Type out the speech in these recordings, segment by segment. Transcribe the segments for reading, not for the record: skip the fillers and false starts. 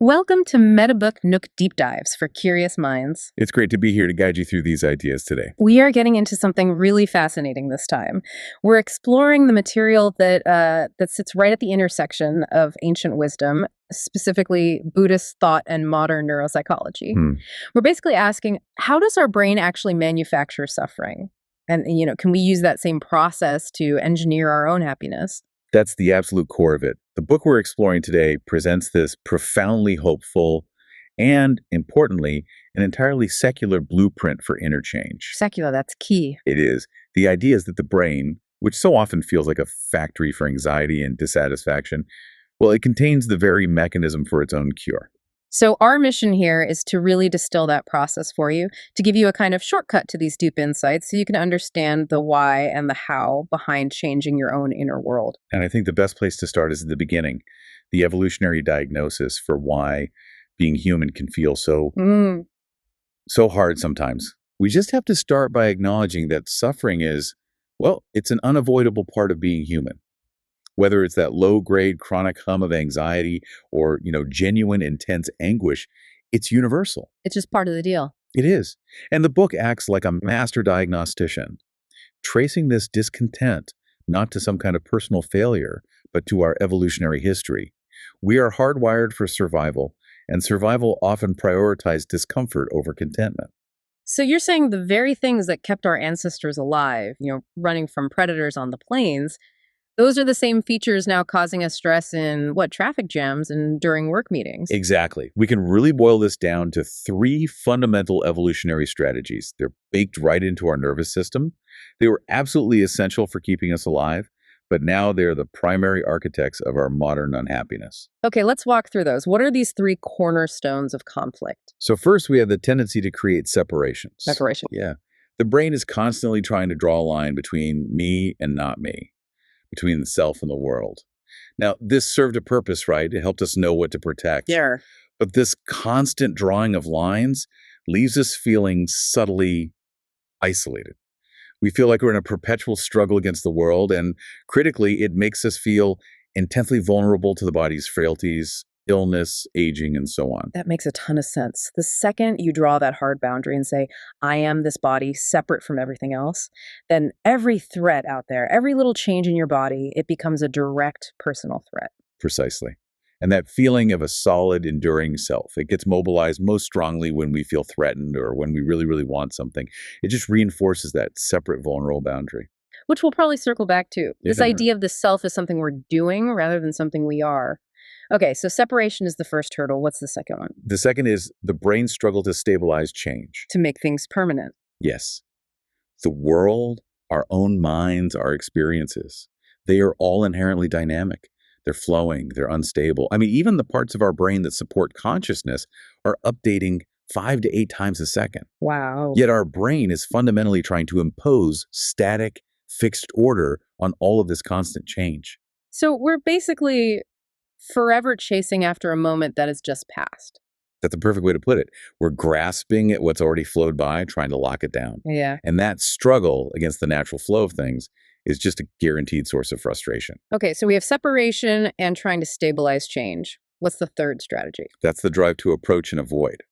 Welcome to MetaBookNook Deep Dives for curious minds. It's great to be here to guide you through these ideas today. We are getting into something really fascinating this time. We're exploring the material that sits right at the intersection of ancient wisdom, specifically Buddhist thought and modern neuropsychology. We're basically asking, how does our brain actually manufacture suffering? And, can we use that same process to engineer our own happiness? That's the absolute core of it. The book we're exploring today presents this profoundly hopeful and, importantly, an entirely secular blueprint for inner change. Secular, that's key. It is. The idea is that the brain, which so often feels like a factory for anxiety and dissatisfaction, well, it contains the very mechanism for its own cure. So our mission here is to really distill that process for you, to give you a kind of shortcut to these deep insights so you can understand the why and the how behind changing your own inner world. And I think the best place to start is at the beginning, the evolutionary diagnosis for why being human can feel so hard sometimes. We just have to start by acknowledging that suffering is, well, it's an unavoidable part of being human. Whether it's that low-grade chronic hum of anxiety or, genuine intense anguish, it's universal. It's just part of the deal. It is. And the book acts like a master diagnostician, tracing this discontent not to some kind of personal failure, but to our evolutionary history. We are hardwired for survival, and survival often prioritizes discomfort over contentment. So you're saying the very things that kept our ancestors alive, running from predators on the plains, those are the same features now causing us stress in, traffic jams and during work meetings. Exactly. We can really boil this down to three fundamental evolutionary strategies. They're baked right into our nervous system. They were absolutely essential for keeping us alive, but now they're the primary architects of our modern unhappiness. Okay, let's walk through those. What are these three cornerstones of conflict? So first, we have the tendency to create separations. Separation. Yeah. The brain is constantly trying to draw a line between me and not me, between the self and the world. Now, this served a purpose, right? It helped us know what to protect. Yeah. But this constant drawing of lines leaves us feeling subtly isolated. We feel like we're in a perpetual struggle against the world, and critically, it makes us feel intensely vulnerable to the body's frailties, illness, aging, and so on. That makes a ton of sense. The second you draw that hard boundary and say, I am this body separate from everything else, then every threat out there, every little change in your body, it becomes a direct personal threat. Precisely. And that feeling of a solid, enduring self, it gets mobilized most strongly when we feel threatened or when we really, really want something. It just reinforces that separate, vulnerable boundary. Which we'll probably circle back to. This Yeah. idea of the self is something we're doing rather than something we are. Okay, so separation is the first hurdle. What's the second one? The second is the brain's struggle to stabilize change. To make things permanent. Yes. The world, our own minds, our experiences, they are all inherently dynamic. They're flowing, they're unstable. I mean, even the parts of our brain that support consciousness are updating 5 to 8 times a second. Wow. Yet our brain is fundamentally trying to impose static, fixed order on all of this constant change. So we're basically forever chasing after a moment that has just passed. That's a perfect way to put it. We're grasping at what's already flowed by, trying to lock it down. Yeah. And that struggle against the natural flow of things is just a guaranteed source of frustration. Okay, so we have separation and trying to stabilize change. What's the third strategy? That's the drive to approach and avoid.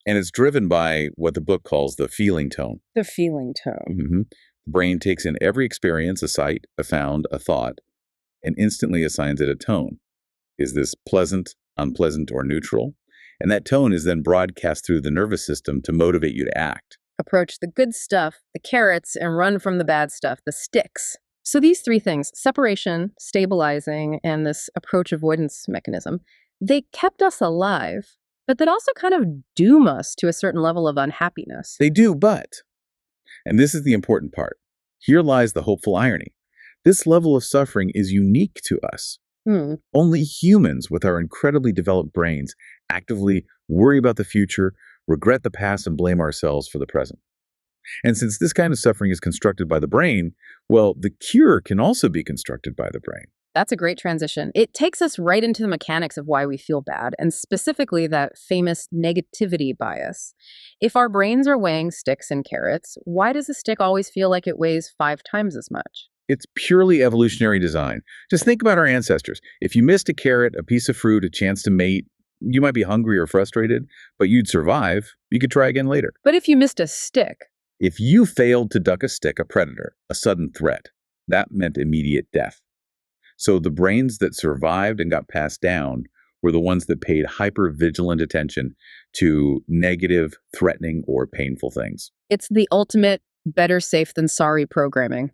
And it's driven by what the book calls the feeling tone. The feeling tone. The brain takes in every experience, a sight, a sound, a thought, and instantly assigns it a tone. Is this pleasant, unpleasant, or neutral? And that tone is then broadcast through the nervous system to motivate you to act. Approach the good stuff, the carrots, and run from the bad stuff, the sticks. So these three things, separation, stabilizing, and this approach avoidance mechanism, they kept us alive, but that also kind of doom us to a certain level of unhappiness. They do, but, and this is the important part, here lies the hopeful irony. This level of suffering is unique to us. Only humans with our incredibly developed brains actively worry about the future, regret the past, and blame ourselves for the present. And since this kind of suffering is constructed by the brain, well, the cure can also be constructed by the brain. That's a great transition. It takes us right into the mechanics of why we feel bad, and specifically that famous negativity bias. If our brains are weighing sticks and carrots, why does a stick always feel like it weighs 5 times as much? It's purely evolutionary design. Just think about our ancestors. If you missed a carrot, a piece of fruit, a chance to mate, You might be hungry or frustrated, but you'd survive. You could try again later. But if you missed a stick, If you failed to duck a stick, a predator, a sudden threat, that meant immediate death. So the brains that survived and got passed down were the ones that paid hyper-vigilant attention to negative, threatening, or painful things. it's the ultimate better safe than sorry programming.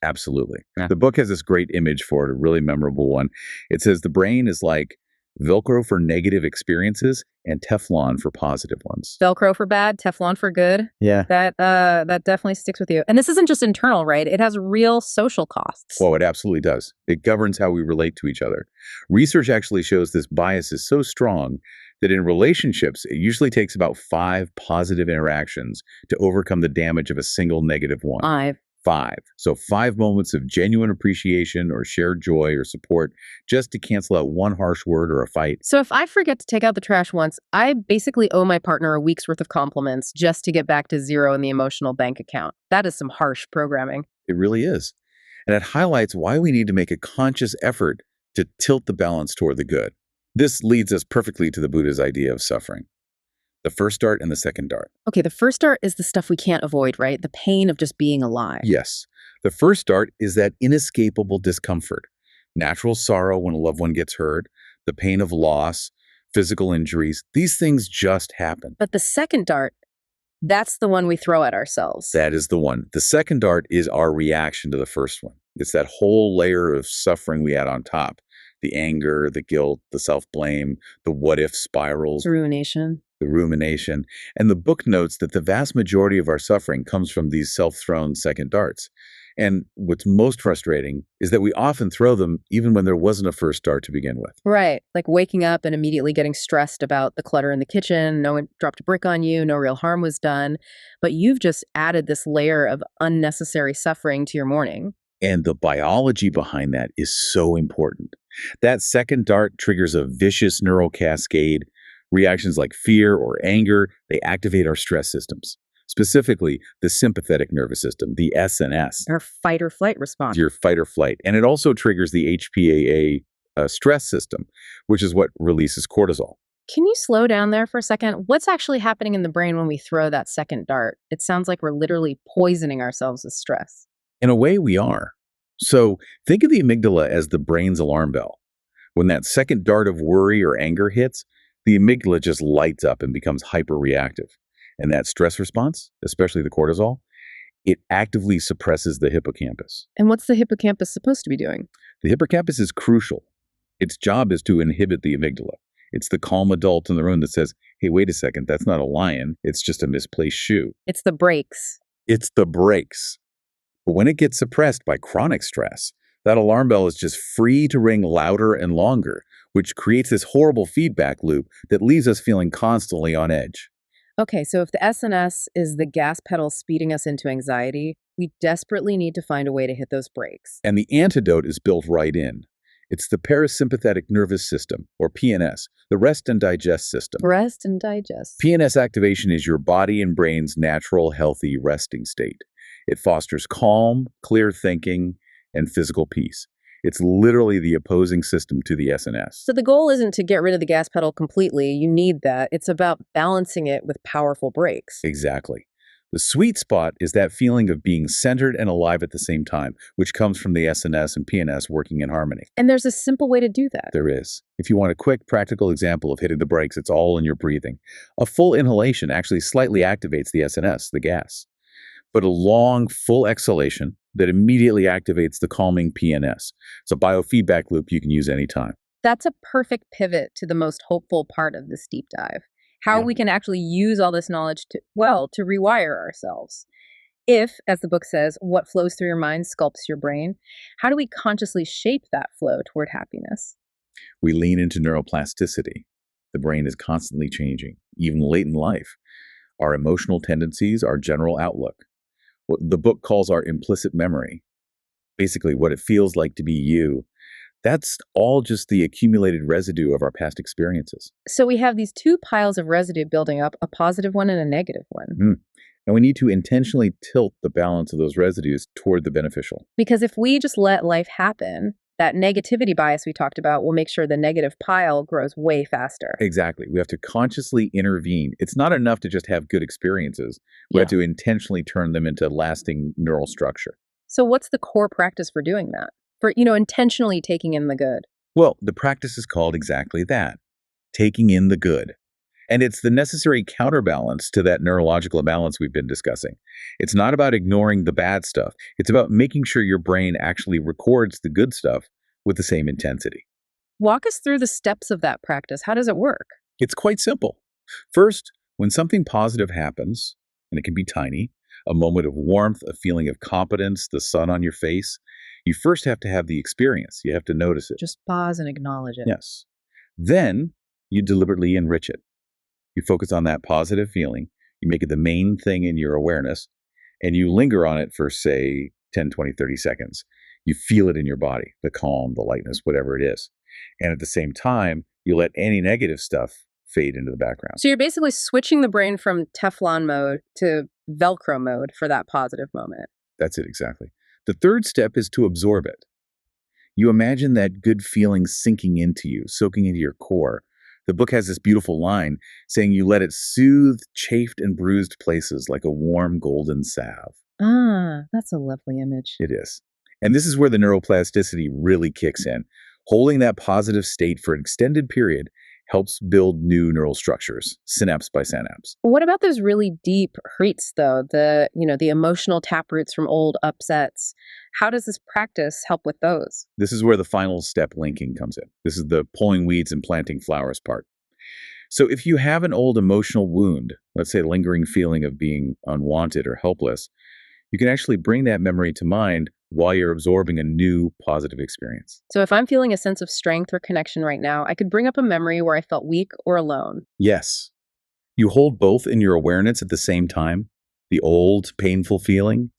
Absolutely. Yeah. The book has this great image for it, a really memorable one. It says the brain is like Velcro for negative experiences and Teflon for positive ones. Velcro for bad, Teflon for good. Yeah. That definitely sticks with you. And this isn't just internal, right? It has real social costs. Well, it absolutely does. It governs how we relate to each other. Research actually shows this bias is so strong that in relationships, it usually takes about 5 positive interactions to overcome the damage of a single negative one. 5. So 5 moments of genuine appreciation or shared joy or support just to cancel out one harsh word or a fight. So if I forget to take out the trash once, I basically owe my partner a week's worth of compliments just to get back to zero in the emotional bank account. That is some harsh programming. It really is. And it highlights why we need to make a conscious effort to tilt the balance toward the good. This leads us perfectly to the Buddha's idea of suffering. The first dart and the second dart. Okay, the first dart is the stuff we can't avoid, right? The pain of just being alive. Yes. The first dart is that inescapable discomfort, natural sorrow when a loved one gets hurt, the pain of loss, physical injuries. These things just happen. But the second dart, that's the one we throw at ourselves. That is the one. The second dart is our reaction to the first one. It's that whole layer of suffering we add on top. The anger, the guilt, the self-blame, the what-if spirals. Ruination. The rumination. And the book notes that the vast majority of our suffering comes from these self-thrown second darts. And what's most frustrating is that we often throw them even when there wasn't a first dart to begin with. Right. Like waking up and immediately getting stressed about the clutter in the kitchen. No one dropped a brick on you. No real harm was done. But you've just added this layer of unnecessary suffering to your morning. And the biology behind that is so important. That second dart triggers a vicious neural cascade. Reactions like fear or anger, they activate our stress systems, specifically the sympathetic nervous system, the SNS. Our fight or flight response. Your fight or flight. And it also triggers the HPAA stress system, which is what releases cortisol. Can you slow down there for a second? What's actually happening in the brain when we throw that second dart? It sounds like we're literally poisoning ourselves with stress. In a way, we are. So think of the amygdala as the brain's alarm bell. When that second dart of worry or anger hits, the amygdala just lights up and becomes hyper-reactive. And that stress response, especially the cortisol, it actively suppresses the hippocampus. And what's the hippocampus supposed to be doing? The hippocampus is crucial. Its job is to inhibit the amygdala. It's the calm adult in the room that says, hey, wait a second, that's not a lion. It's just a misplaced shoe. It's the brakes. It's the brakes. But when it gets suppressed by chronic stress, that alarm bell is just free to ring louder and longer, which creates this horrible feedback loop that leaves us feeling constantly on edge. Okay, so if the SNS is the gas pedal speeding us into anxiety, we desperately need to find a way to hit those brakes. And the antidote is built right in. It's the parasympathetic nervous system, or PNS, the rest and digest system. Rest and digest. PNS activation is your body and brain's natural, healthy resting state. It fosters calm, clear thinking, and physical peace. It's literally the opposing system to the SNS. So the goal isn't to get rid of the gas pedal completely. You need that. It's about balancing it with powerful brakes. Exactly. The sweet spot is that feeling of being centered and alive at the same time, which comes from the SNS and PNS working in harmony. And there's a simple way to do that. There is. If you want a quick, practical example of hitting the brakes, it's all in your breathing. A full inhalation actually slightly activates the SNS, the gas. But a long, full exhalation that immediately activates the calming PNS. It's a biofeedback loop you can use anytime. That's a perfect pivot to the most hopeful part of this deep dive. How we can actually use all this knowledge to rewire ourselves. If, as the book says, what flows through your mind sculpts your brain, how do we consciously shape that flow toward happiness? We lean into neuroplasticity. The brain is constantly changing, even late in life. Our emotional tendencies, our general outlook. What the book calls our implicit memory. Basically, what it feels like to be you. That's all just the accumulated residue of our past experiences. So we have these two piles of residue building up, a positive one and a negative one. And we need to intentionally tilt the balance of those residues toward the beneficial. Because if we just let life happen, That negativity bias we talked about will make sure the negative pile grows way faster. Exactly. We have to consciously intervene. It's not enough to just have good experiences. We Yeah. have to intentionally turn them into lasting neural structure. So what's the core practice for doing that? For, intentionally taking in the good? Well, the practice is called exactly that, taking in the good. And it's the necessary counterbalance to that neurological imbalance we've been discussing. It's not about ignoring the bad stuff. It's about making sure your brain actually records the good stuff with the same intensity. Walk us through the steps of that practice. How does it work? It's quite simple. First, when something positive happens, and it can be tiny, a moment of warmth, a feeling of competence, the sun on your face, you first have to have the experience. You have to notice it. Just pause and acknowledge it. Yes. Then you deliberately enrich it. You focus on that positive feeling, you make it the main thing in your awareness, and you linger on it for, say, 10, 20, 30 seconds. You feel it in your body, the calm, the lightness, whatever it is. And at the same time, you let any negative stuff fade into the background. So you're basically switching the brain from Teflon mode to Velcro mode for that positive moment. That's it, exactly. The third step is to absorb it. You imagine that good feeling sinking into you, soaking into your core. The book has this beautiful line saying you let it soothe chafed and bruised places like a warm golden salve. Ah, that's a lovely image. It is. And this is where the neuroplasticity really kicks in. Holding that positive state for an extended period helps build new neural structures, synapse by synapse. What about those really deep hurts, though? The emotional taproots from old upsets. How does this practice help with those? This is where the final step linking comes in. This is the pulling weeds and planting flowers part. So if you have an old emotional wound, let's say a lingering feeling of being unwanted or helpless, you can actually bring that memory to mind while you're absorbing a new positive experience. So if I'm feeling a sense of strength or connection right now, I could bring up a memory where I felt weak or alone. Yes. You hold both in your awareness at the same time, the old painful feeling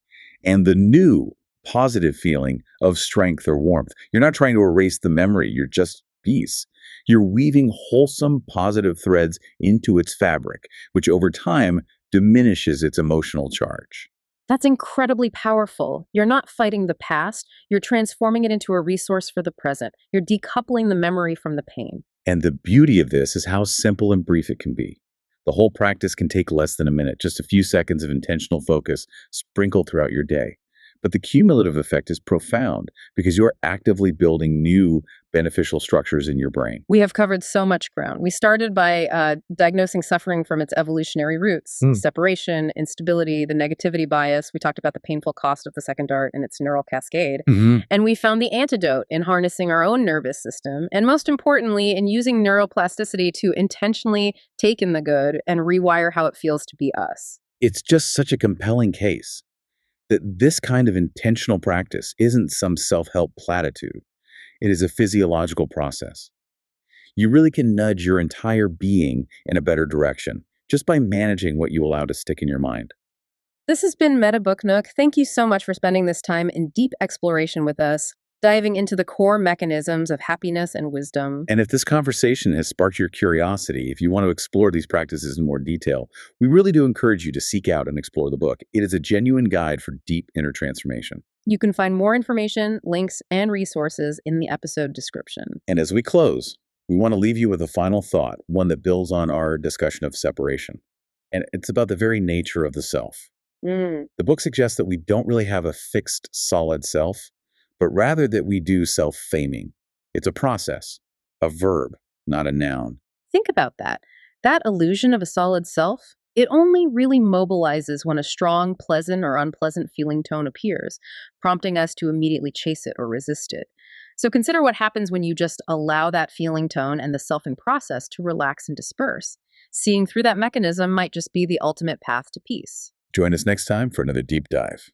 and the new positive feeling of strength or warmth. You're not trying to erase the memory, you're just peace. You're weaving wholesome positive threads into its fabric, which over time diminishes its emotional charge. That's incredibly powerful. You're not fighting the past, you're transforming it into a resource for the present. You're decoupling the memory from the pain. And the beauty of this is how simple and brief it can be. The whole practice can take less than a minute, just a few seconds of intentional focus sprinkled throughout your day. But the cumulative effect is profound because you're actively building new beneficial structures in your brain. We have covered so much ground. We started by diagnosing suffering from its evolutionary roots, separation, instability, the negativity bias. We talked about the painful cost of the second dart and its neural cascade. And we found the antidote in harnessing our own nervous system. And most importantly, in using neuroplasticity to intentionally take in the good and rewire how it feels to be us. It's just such a compelling case that this kind of intentional practice isn't some self-help platitude. It is a physiological process. You really can nudge your entire being in a better direction just by managing what you allow to stick in your mind. This has been MetaBookNook. Thank you so much for spending this time in deep exploration with us, diving into the core mechanisms of happiness and wisdom. And if this conversation has sparked your curiosity, if you want to explore these practices in more detail, we really do encourage you to seek out and explore the book. It is a genuine guide for deep inner transformation. You can find more information, links, and resources in the episode description. And as we close, we want to leave you with a final thought, one that builds on our discussion of separation. And it's about the very nature of the self. The book suggests that we don't really have a fixed, solid self, but rather that we do self-faming. It's a process, a verb, not a noun. Think about that. That illusion of a solid self, it only really mobilizes when a strong, pleasant, or unpleasant feeling tone appears, prompting us to immediately chase it or resist it. So consider what happens when you just allow that feeling tone and the selfing process to relax and disperse. Seeing through that mechanism might just be the ultimate path to peace. Join us next time for another deep dive.